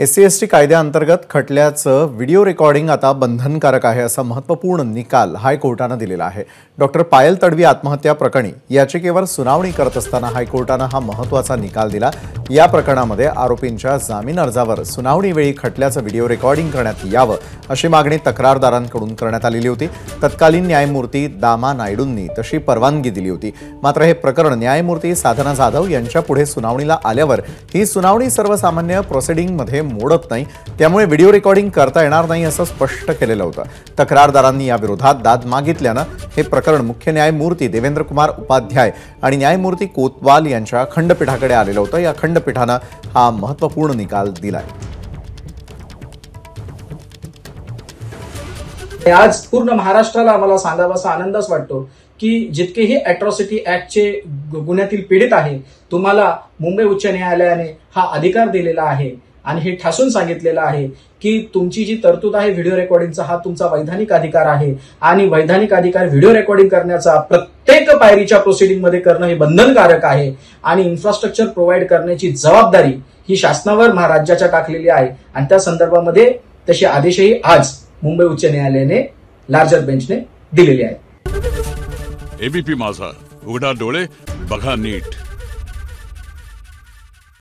SC/ST कायद्याअंतर्गत खटल्याचं video recording आता बंधनकारक आहे असा महत्त्वपूर्ण निकाल हायकोर्टाने दिलेला आहे। डॉक्टर पायल तडवी आत्महत्या प्रकरणी याचिकेवर सुनावणी करत असताना हायकोर्टाने हा महत्त्वाचा निकाल दिला। या प्रकरणामध्ये आरोपींच्या जामीन अर्जावर सुनावणीवेळी खटल्याचं व्हिडिओ रेकॉर्डिंग करण्यात यावं अशी मागणी तक्रारदारांकडून करण्यात आलेली होती। तत्कालीन न्यायमूर्ती दामा नायडूंनी तशी परवानगी दिली होती। मात्र हे प्रकरण न्यायमूर्ती साधना जाधव यांच्या पुढे सुनावणीला आल्यावर ही सुनावणी सर्वसामान्य प्रोसिडिंगमध्ये मोडत नाही, त्यामुळे व्हिडिओ रेकॉर्डिंग करता येणार नाही असं स्पष्ट केलेलं होतं। तक्रारदारांनी या विरोधात दाद मागितल्यानं हे प्रकरण मुख्य न्यायमूर्ती देवेंद्र कुमार उपाध्याय आणि न्यायमूर्ती कोतवाल यांच्या खंडपीठाकडे आलेलं होतं। या खंडपीठानं हा महत्त्वपूर्ण निकाल दिलाय। आज पूर्ण महाराष्ट्राला आम्हाला सांगावासा आनंदच वाटतो की जितकेही अॅट्रॉसिटी ऍक्टचे गुन्ह्यातील पीडित आहे, तुम्हाला मुंबई उच्च न्यायालयाने हा अधिकार दिलेला आहे आणि हे ठासून सांगितलेलं आहे की तुमची जी तरतूद आहे व्हिडिओ रेकॉर्डिंगचा हा तुमचा वैधानिक अधिकार आहे आणि वैधानिक अधिकार व्हिडिओ रेकॉर्डिंग करण्याचा प्रत्येक पायरीच्या प्रोसिडिंगमध्ये करणं हे बंधनकारक आहे आणि इन्फ्रास्ट्रक्चर प्रोव्हाइड करण्याची जबाबदारी ही शासनावर महाराज्याच्या टाकलेली आहे आणि त्या संदर्भामध्ये तसे आदेशही आज मुंबई उच्च न्यायालयाने लार्जर बेंचने दिलेले आहेत। एबीपी माझा, उघडा डोळे बघा नीट।